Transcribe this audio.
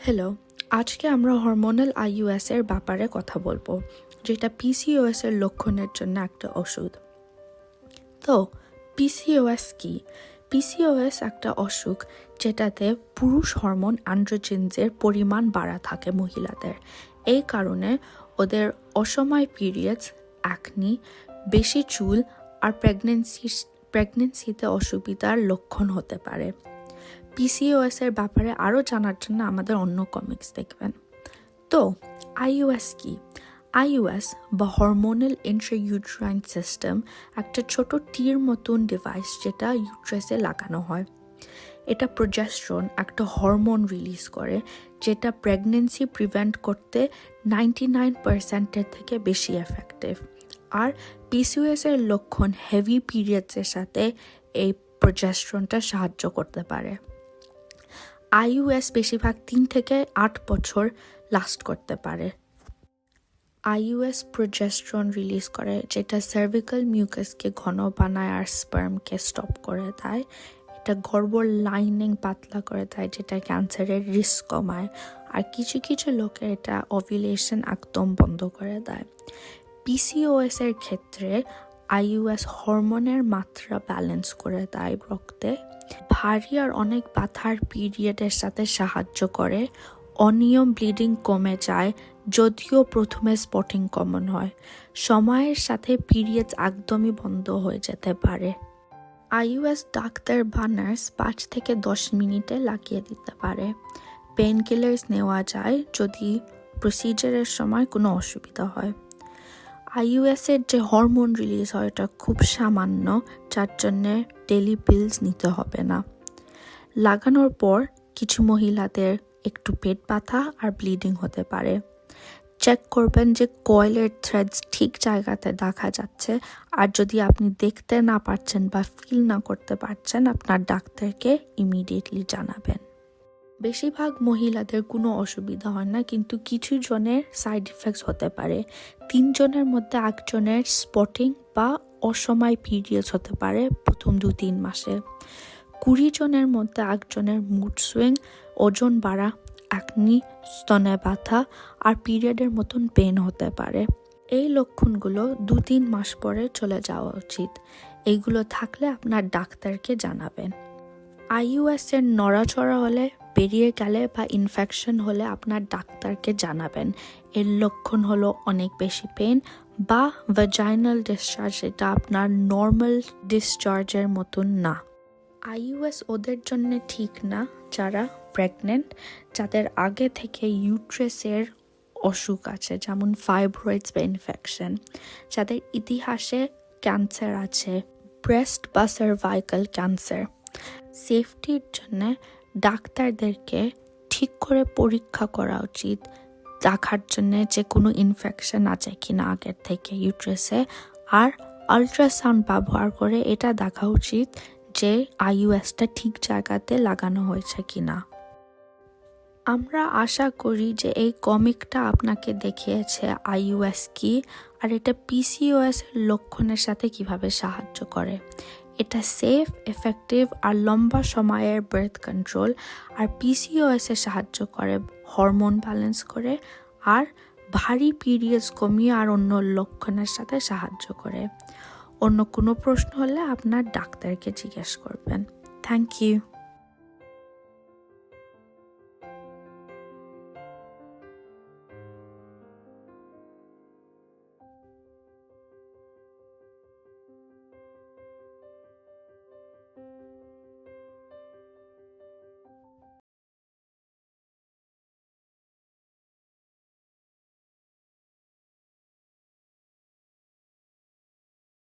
Hello, আজকে আমরা hormonal আইইউএস এর ব্যাপারে কথা বলবো, যেটা পিসিওএস এর লক্ষণের জন্য একটা ওষুধ। তো পিসিওএস কি? পিসিওএস একটা অসুখ যেটাতে পুরুষ হরমোন অ্যান্ড্রোজেন্সের পরিমাণ বাড়া থাকে মহিলাদের। এই কারণে ওদের অসময় পিরিয়ডস, অ্যাকনি, বেশি চুল আর প্রেগনেন্সিতে অসুবিধার লক্ষণ হতে পারে। পিসিওএস এর ব্যাপারে আরও জানার জন্য আমাদের অন্য কমিক্স দেখবেন। তো আইইউএস কি? আইইউএস বা হরমোনাল ইন্ট্রাইউটেরাইন সিস্টেম একটা ছোট টির মতন ডিভাইস যেটা ইউট্রাসে লাগানো হয়। এটা প্রোজেস্টেরন একটা হরমোন রিলিজ করে যেটা প্রেগনেন্সি প্রিভেন্ট করতে 99% থেকে বেশি এফেক্টিভ। আর পিসিওএস এর লক্ষণ হেভি পিরিয়ডসের সাথে এই প্রোজেস্টেরনটা সাহায্য করতে পারে। আইইউএস বেশিরভাগ 3 থেকে 8 বছর লাস্ট করতে পারে। আইইউএস প্রোজেস্টেরন রিলিজ করে যেটা সার্ভিক্যাল মিউকাসকে ঘন বানায় আর স্পার্মকে স্টপ করে দেয়। এটা গর্ভর লাইনিং পাতলা করে দেয় যেটা ক্যান্সারের রিস্ক কমায়। আর কিছু কিছু লোকে এটা ওভুলেশন একদম বন্ধ করে দেয়। পিসিওএস এর ক্ষেত্রে আইইউএস হরমোনের মাত্রা ব্যালেন্স করে দেয় রক্তে। ভারী আর অনেক ব্যথার পিরিয়ডের সাথে সাহায্য করে। অনিয়ম ব্লিডিং কমে যায়, যদিও প্রথমে স্পটিং কমন হয়। সময়ের সাথে পিরিয়ডস একদমই বন্ধ হয়ে যেতে পারে। আইইউএস ডাক্তার বা নার্স 5 থেকে 10 মিনিটে লাগিয়ে দিতে পারে। পেন কিলার্স নেওয়া যায় যদি প্রসিজারের সময় কোনো অসুবিধা হয়। আইইউএস এর যে হরমোন রিলিজ হয় এটা খুব সামান্য, যার জন্যে ডেলি পিলস নিতে হবে না। লাগানোর পর কিছু মহিলাদের একটু পেট ব্যথা আর ব্লিডিং হতে পারে। চেক করবেন যে কয়েলের থ্রেডস ঠিক জায়গাতে দেখা যাচ্ছে, আর যদি আপনি দেখতে না পারছেন বা ফিল না করতে পারছেন আপনার ডাক্তারকে ইমিডিয়েটলি জানাবেন। বেশিরভাগ মহিলাদের কোনো অসুবিধা হয় না, কিন্তু কিছু জনের সাইড ইফেক্টস হতে পারে। 3 জনের মধ্যে একজনের স্পটিং বা অসময় পিরিয়ডস হতে পারে প্রথম 2-3 মাসে। 20 জনের মধ্যে একজনের মুড সুইং, ওজন বাড়া, অ্যাকনি, স্তনে ব্যথা আর পিরিয়ডের মতন পেন হতে পারে। এই লক্ষণগুলো 2-3 মাস পরে চলে যাওয়া উচিত। এইগুলো থাকলে আপনার ডাক্তারকে জানাবেন। আইইউএস এর নড়াচড়া হলে, বেরিয়ে গেলে বা ইনফেকশন হলে আপনার ডাক্তারকে জানাবেন। এর লক্ষণ হলো অনেক বেশি পেন বা ভ্যাজাইনাল ডিসচার্জ, যেটা আপনার নর্মাল ডিসচার্জের মতন না। আইইউএস ওদের জন্য ঠিক না যারা প্রেগনেন্ট, যাদের আগে থেকে ইউট্রাসের অসুখ আছে, যেমন ফাইব্রয়েডস বা ইনফেকশন, যাদের ইতিহাসে ক্যান্সার আছে, ব্রেস্ট বা সার্ভাইকাল ক্যান্সার। সেফটির জন্য ডাক্তারদেরকে ঠিক করে পরীক্ষা করা উচিত, দেখার জন্য যে কোনো ইনফেকশন আছে কিনা আগের থেকে ইউট্রাসে। আর আল্ট্রাসাউন্ড ব্যবহার করে এটা দেখা উচিত যে আইইউএসটা ঠিক জায়গাতে লাগানো হয়েছে কিনা। আমরা আশা করি যে এই কমিকটা আপনাকে দেখিয়েছে আইইউএস কি আর এটা পিসিওএস এর লক্ষণের সাথে কিভাবে সাহায্য করে। এটা সেফ, এফেক্টিভ আর লম্বা সময়ের বার্থ কন্ট্রোল আর পিসিওএস এ সাহায্য করে হরমোন ব্যালেন্স করে আর ভারী পিরিয়ডস কমিয়ে আর অন্য লক্ষণের সাথে সাহায্য করে। অন্য কোনো প্রশ্ন হলে আপনার ডাক্তারকে জিজ্ঞেস করবেন। Thank you.